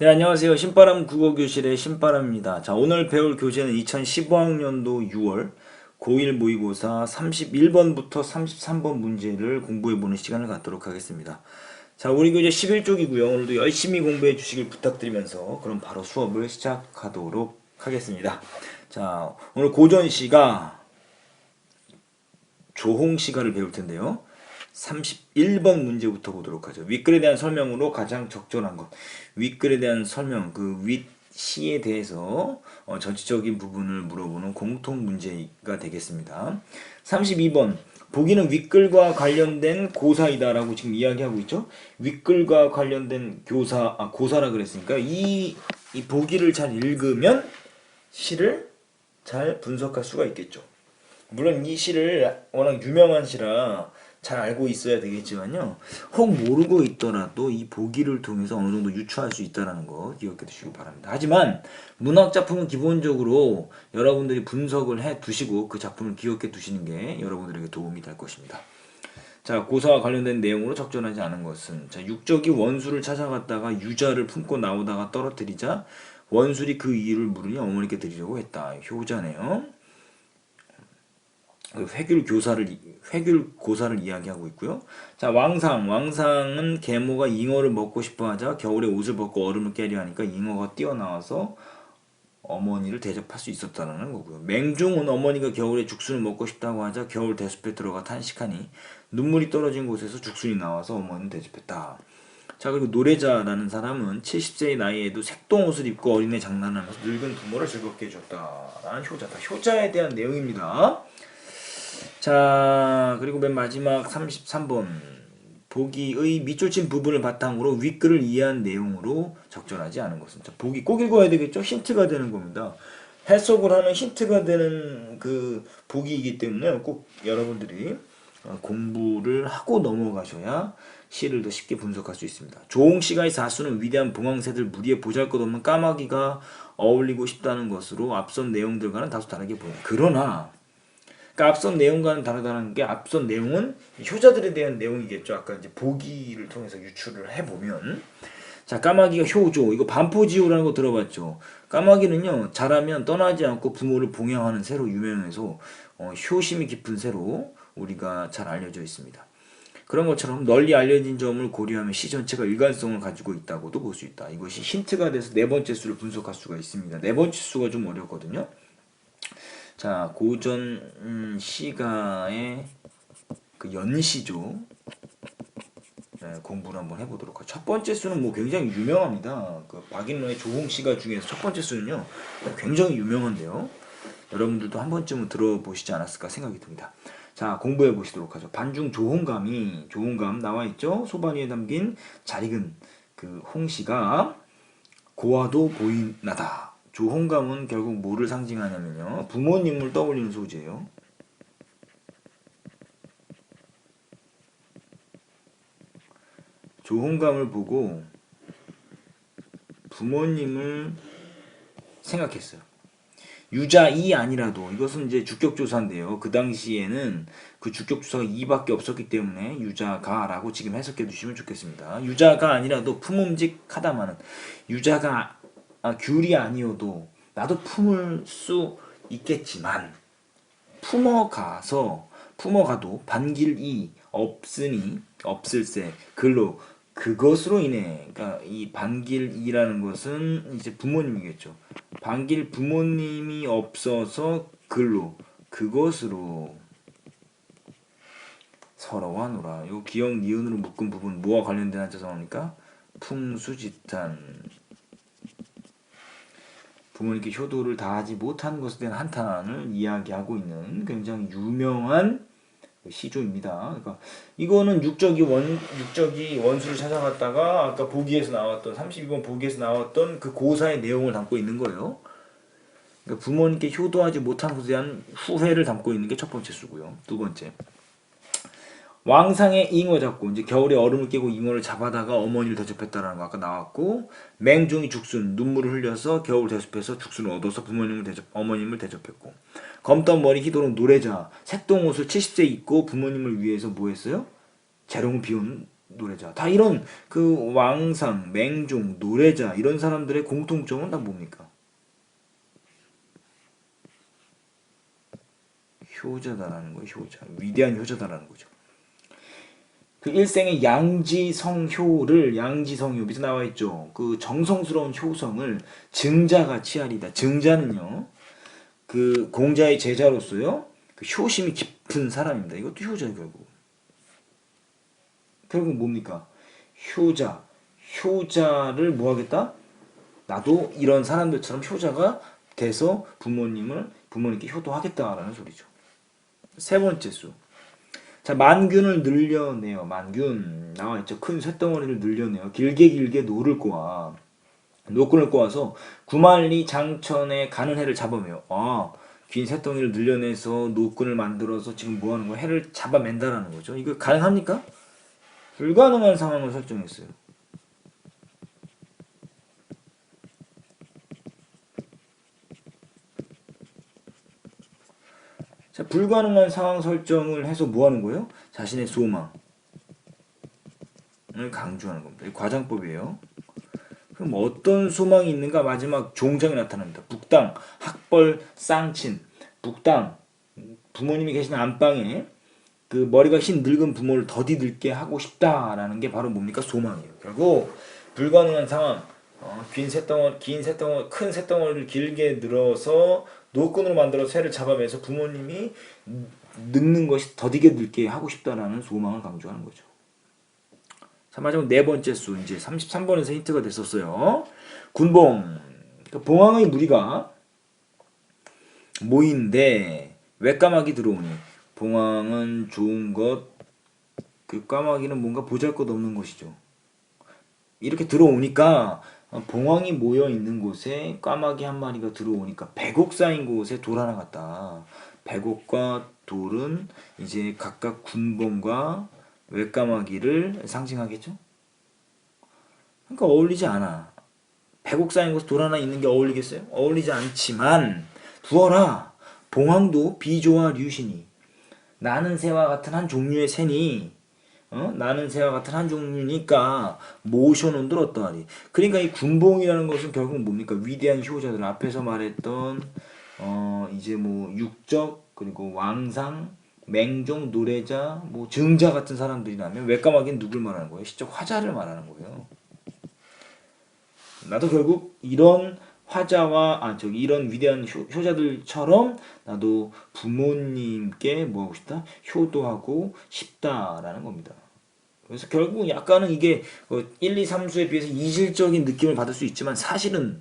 네, 안녕하세요. 신바람 국어교실의 신바람입니다. 자, 오늘 배울 교재는 2015학년도 6월 고1 모의고사 31번부터 33번 문제를 공부해보는 시간을 갖도록 하겠습니다. 자, 우리 교재 11쪽이고요. 오늘도 열심히 공부해 주시길 부탁드리면서 그럼 바로 수업을 시작하도록 하겠습니다. 자, 오늘 고전시가 조홍시가를 배울 텐데요. 31번 문제부터 보도록 하죠. 윗글에 대한 설명으로 가장 적절한 것. 윗글에 대한 설명, 그 윗시에 대해서 전체적인 부분을 물어보는 공통 문제가 되겠습니다. 32번. 보기는 윗글과 관련된 고사이다라고 지금 이야기하고 있죠. 윗글과 관련된 고사라 그랬으니까 이 보기를 잘 읽으면 시를 잘 분석할 수가 있겠죠. 물론 이 시를 워낙 유명한 시라 잘 알고 있어야 되겠지만요. 혹 모르고 있더라도 이 보기를 통해서 어느 정도 유추할 수 있다는 거 기억해 두시기 바랍니다. 하지만 문학 작품은 기본적으로 여러분들이 분석을 해 두시고 그 작품을 기억해 두시는 게 여러분들에게 도움이 될 것입니다. 자, 고사와 관련된 내용으로 적절하지 않은 것은, 자, 육적이 원수를 찾아갔다가 유자를 품고 나오다가 떨어뜨리자 원술이 그 이유를 물으니 어머니께 드리려고 했다. 효자네요. 회귤고사를 이야기하고 있고요. 자, 왕상은 계모가 잉어를 먹고 싶어하자 겨울에 옷을 벗고 얼음을 깨려 하니까 잉어가 뛰어나와서 어머니를 대접할 수 있었다는 거고요. 맹종은 어머니가 겨울에 죽순을 먹고 싶다고 하자 겨울 대숲에 들어가 탄식하니 눈물이 떨어진 곳에서 죽순이 나와서 어머니를 대접했다. 자, 그리고 노래자라는 사람은 70세의 나이에도 색동옷을 입고 어린애 장난하면서 늙은 부모를 즐겁게 해줬다. 라는 효자다. 효자에 대한 내용입니다. 자, 그리고 맨 마지막 33번. 보기의 밑줄친 부분을 바탕으로 윗글을 이해한 내용으로 적절하지 않은 것은. 자, 보기 꼭 읽어야 되겠죠? 힌트가 되는 겁니다. 해석을 하는 힌트가 되는 그 보기이기 때문에 꼭 여러분들이 공부를 하고 넘어가셔야 시를 더 쉽게 분석할 수 있습니다. 조홍시가의 사수는 위대한 봉황새들 무리에 보잘것없는 까마귀가 어울리고 싶다는 것으로 앞선 내용들과는 다소 다르게 보인다. 그러나 그러니까 앞선 내용과는 다르다는 게 앞선 내용은 효자들에 대한 내용이겠죠. 아까 이제 보기를 통해서 유추를 해보면 자, 까마귀가 효조, 이거 반포지호라는 거 들어봤죠. 까마귀는요 자라면 떠나지 않고 부모를 봉양하는 새로 유명해서 효심이 깊은 새로 우리가 잘 알려져 있습니다. 그런 것처럼 널리 알려진 점을 고려하면 시 전체가 일관성을 가지고 있다고도 볼 수 있다. 이것이 힌트가 돼서 네 번째 수를 분석할 수가 있습니다. 네 번째 수가 좀 어렵거든요. 자, 고전 시가의 그 연시죠. 네, 공부를 한번 해보도록 하죠. 첫 번째 수는 뭐 굉장히 유명합니다. 그 박인로의 조홍시가 중에서 첫 번째 수는요 굉장히 유명한데요. 여러분들도 한 번쯤은 들어보시지 않았을까 생각이 듭니다. 자, 공부해 보시도록 하죠. 반중 조홍감 나와 있죠. 소반 위에 담긴 잘 익은 그 홍시가 고와도 보이나다. 조홍감은 결국 뭐를 상징하냐면요. 부모님을 떠올리는 소재예요. 조홍감을 보고 부모님을 생각했어요. 유자이 아니라도 이것은 이제 주격조사인데요. 그 당시에는 그 주격조사가 이밖에 없었기 때문에 유자가라고 지금 해석해 주시면 좋겠습니다. 유자가 아니라도 품음직하다마는 유자가 귤이 아니어도 나도 품을 수 있겠지만 품어가도 반길이 없으니 없을세 글로 그것으로 인해 그러니까 이 반길이라는 것은 이제 부모님이겠죠. 반길 부모님이 없어서 글로 그것으로 서러워하노라. 요 기역 니은으로 묶은 부분 뭐와 관련된 한자서 나옵니까? 풍수지탄. 부모님께 효도를 다하지 못한 것에 대한 한탄을 이야기하고 있는 굉장히 유명한 시조입니다. 그러니까 이거는 육적이 원수를 찾아갔다가 아까 보기에서 나왔던 32번 보기에서 나왔던 그 고사의 내용을 담고 있는 거예요. 그러니까 부모님께 효도하지 못한 것에 대한 후회를 담고 있는 게 첫 번째 수고요. 두 번째. 왕상의 잉어 잡고 이제 겨울에 얼음을 깨고 잉어를 잡아다가 어머니를 대접했다라는 거 아까 나왔고 맹종이 죽순 눈물을 흘려서 겨울 대숲에서 죽순을 얻어서 어머님을 대접했고 검던 머리 희도록 노래자 색동옷을 70세 입고 부모님을 위해서 뭐 했어요? 재롱을 비운 노래자. 다 이런 그 왕상, 맹종, 노래자 이런 사람들의 공통점은 다 뭡니까? 효자다라는 거예요. 효자. 위대한 효자다라는 거죠. 그 일생의 양지성효 밑에 나와 있죠. 그 정성스러운 효성을 증자같이 하리다. 증자는요. 그 공자의 제자로서요. 그 효심이 깊은 사람입니다. 이것도 효자예요, 결국. 결국 뭡니까? 효자를 뭐 하겠다? 나도 이런 사람들처럼 효자가 돼서 부모님께 효도하겠다라는 소리죠. 세 번째 수. 자, 만균을 늘려내요. 만균 나와있죠. 큰 쇳덩어리를 늘려내요. 길게 노끈을 꼬아서 구만리 장천에 가는 해를 잡아매요. 긴 쇳덩이를 늘려내서 노끈을 만들어서 지금 뭐 하는 거야? 해를 잡아맨다라는 거죠. 이거 가능합니까? 불가능한 상황을 설정했어요. 자, 불가능한 상황 설정을 해서 뭐 하는 거예요? 자신의 소망을 강조하는 겁니다. 이 과장법이에요. 그럼 어떤 소망이 있는가? 마지막 종장이 나타납니다. 북당, 학벌, 쌍친. 북당, 부모님이 계신 안방에 그 머리가 흰 늙은 부모를 더디 늙게 하고 싶다라는 게 바로 뭡니까? 소망이에요. 결국 불가능한 상황, 큰 쇳덩어리를 길게 늘어서 노끈으로 만들어 새를 잡아매서 부모님이 늙는 것이 더디게 늙게 하고 싶다라는 소망을 강조하는 거죠. 자, 마지막 네 번째 수, 이제 33번에서 힌트가 됐었어요. 군봉, 그러니까 봉황의 무리가 모이는데 왜 까마귀 들어오니? 봉황은 좋은 것, 그 까마귀는 뭔가 보잘것없는 것이죠. 이렇게 들어오니까 봉황이 모여 있는 곳에 까마귀 한 마리가 들어오니까 백옥 쌓인 곳에 돌 하나 갔다. 백옥과 돌은 이제 각각 군봉과 외까마귀를 상징하겠죠? 그러니까 어울리지 않아. 백옥 쌓인 곳에 돌 하나 있는 게 어울리겠어요? 어울리지 않지만 두어라. 봉황도 비조와 류신이 나는 새와 같은 한 종류의 새니 나는 새와 같은 한 종류니까 모셔놓은들 어떠하리. 그러니까 이 군봉이라는 것은 결국 뭡니까? 위대한 효자들 앞에서 말했던 이제 뭐 육적 그리고 왕상 맹종 노래자 뭐 증자 같은 사람들이라면 외까마귀는 누굴 말하는 거예요? 시적 화자를 말하는 거예요. 나도 결국 이런 화자와 이런 위대한 효자들처럼 나도 부모님께 뭐 하고 싶다? 효도하고 싶다라는 겁니다. 그래서 결국 약간은 이게 1, 2, 3수에 비해서 이질적인 느낌을 받을 수 있지만 사실은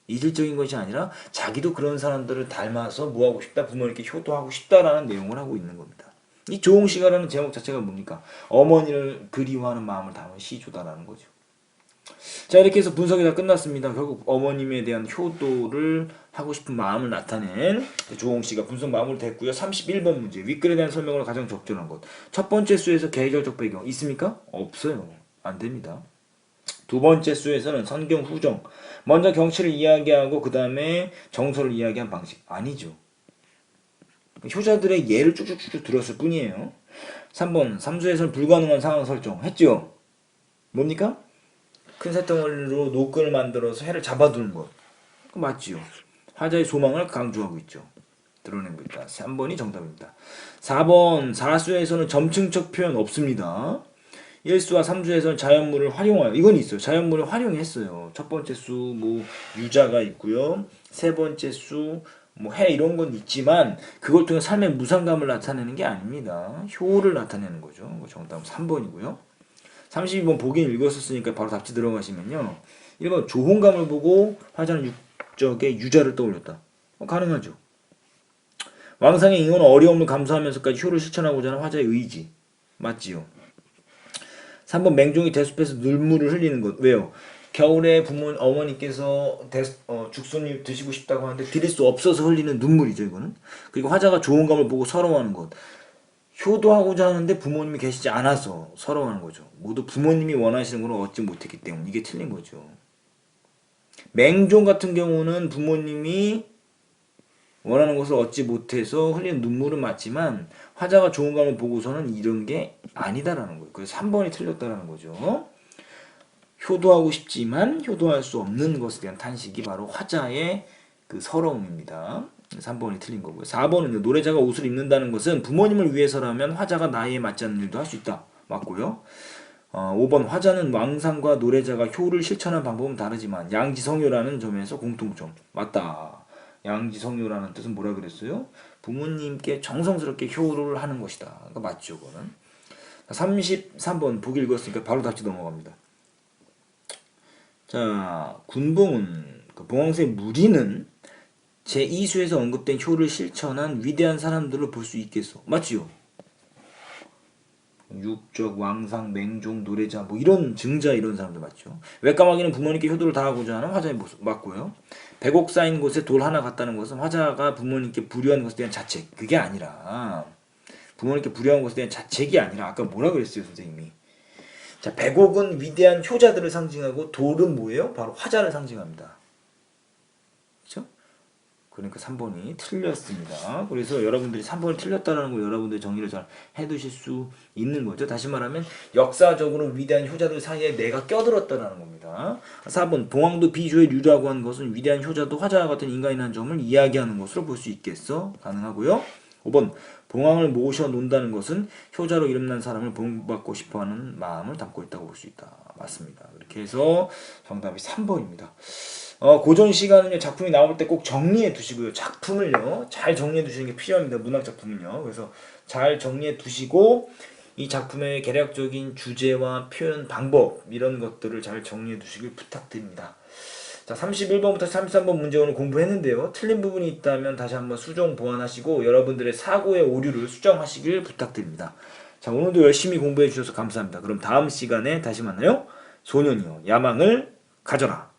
이질적인 것이 아니라 자기도 그런 사람들을 닮아서 뭐 하고 싶다? 부모님께 효도하고 싶다라는 내용을 하고 있는 겁니다. 이 조홍시가라는 제목 자체가 뭡니까? 어머니를 그리워하는 마음을 담은 시조다라는 거죠. 자, 이렇게 해서 분석이 다 끝났습니다. 결국 어머님에 대한 효도를 하고 싶은 마음을 나타낸 조홍씨가 분석 마무리됐고요. 31번 문제, 윗글에 대한 설명으로 가장 적절한 것. 첫 번째 수에서 계절적 배경 있습니까? 없어요. 안 됩니다. 두 번째 수에서는 선경 후정, 먼저 경치를 이야기하고 그 다음에 정서를 이야기한 방식. 아니죠. 효자들의 예를 쭉쭉쭉 들었을 뿐이에요. 3번, 3수에서는 불가능한 상황 설정 했죠. 뭡니까? 큰 새덩어리로 노끈을 만들어서 해를 잡아두는 것. 맞지요. 화자의 소망을 강조하고 있죠. 드러내고 있다. 3번이 정답입니다. 4번 4수에서는 점층적 표현 없습니다. 1수와 3수에서는 자연물을 활용하여 이건 있어요. 자연물을 활용했어요. 첫 번째 수 뭐 유자가 있고요. 세 번째 수 뭐 해 이런 건 있지만 그걸 통해 삶의 무상감을 나타내는 게 아닙니다. 효를 나타내는 거죠. 정답은 3번이고요. 32번 보긴 읽었었으니까 바로 답지 들어가시면요. 1번 조홍감을 보고 화자는 육적의 유자를 떠올렸다. 가능하죠. 왕상의 잉어는 어려움을 감수하면서까지 효를 실천하고자 하는 화자의 의지. 맞지요. 3번 맹종이 대숲에서 눈물을 흘리는 것. 왜요? 겨울에 어머니께서 죽순이 드시고 싶다고 하는데 드릴 수 없어서 흘리는 눈물이죠, 이거는. 그리고 화자가 조홍감을 보고 서러워하는 것. 효도하고자 하는데 부모님이 계시지 않아서 서러워하는 거죠. 모두 부모님이 원하시는 걸 얻지 못했기 때문에 이게 틀린 거죠. 맹종 같은 경우는 부모님이 원하는 것을 얻지 못해서 흘리는 눈물은 맞지만 화자가 좋은 감을 보고서는 이런 게 아니다라는 거예요. 그래서 3번이 틀렸다라는 거죠. 효도하고 싶지만 효도할 수 없는 것에 대한 탄식이 바로 화자의 그 서러움입니다. 3번이 틀린 거고요. 4번은 노래자가 옷을 입는다는 것은 부모님을 위해서라면 화자가 나이에 맞지 않는 일도 할 수 있다. 맞고요. 5번 화자는 왕상과 노래자가 효를 실천하는 방법은 다르지만 양지성효라는 점에서 공통점. 맞다. 양지성효라는 뜻은 뭐라 그랬어요? 부모님께 정성스럽게 효를 하는 것이다. 그러니까 맞죠, 그거는. 33번 보기 읽었으니까 바로 답지 넘어갑니다. 자, 군봉은 그 봉황새 무리는 제2수에서 언급된 효를 실천한 위대한 사람들을 볼 수 있겠어. 맞지요? 육적, 왕상, 맹종, 노래자 뭐 이런 증자 이런 사람들 맞죠. 외까마귀는 부모님께 효도를 다하고자 하는 화자의 모습 맞고요. 100억 쌓인 곳에 돌 하나 갔다는 것은 화자가 부모님께 불효한 것에 대한 자책 그게 아니라 부모님께 불효한 것에 대한 자책이 아니라 아까 뭐라 그랬어요 선생님이. 자 100억은 위대한 효자들을 상징하고 돌은 뭐예요? 바로 화자를 상징합니다. 그렇죠? 그러니까 3번이 틀렸습니다. 그래서 여러분들이 3번이 틀렸다는 걸 여러분들이 정리를 잘 해두실 수 있는 거죠. 다시 말하면 역사적으로 위대한 효자들 사이에 내가 껴들었다는 겁니다. 4번 봉황도 비주에 유라고 한 것은 위대한 효자도 화자와 같은 인간이라는 점을 이야기하는 것으로 볼 수 있겠어? 가능하고요. 5번 봉황을 모셔 논다는 것은 효자로 이름난 사람을 본받고 싶어하는 마음을 담고 있다고 볼 수 있다. 맞습니다. 이렇게 해서 정답이 3번입니다. 고전 시간은요 작품이 나올 때 꼭 정리해 두시고요. 작품을요 잘 정리해 두시는 게 필요합니다. 문학 작품은요. 그래서 잘 정리해 두시고 이 작품의 개략적인 주제와 표현 방법 이런 것들을 잘 정리해 두시길 부탁드립니다. 자 31번부터 33번 문제 오늘 공부했는데요. 틀린 부분이 있다면 다시 한번 수정 보완하시고 여러분들의 사고의 오류를 수정하시길 부탁드립니다. 자 오늘도 열심히 공부해 주셔서 감사합니다. 그럼 다음 시간에 다시 만나요. 소년이여 야망을 가져라.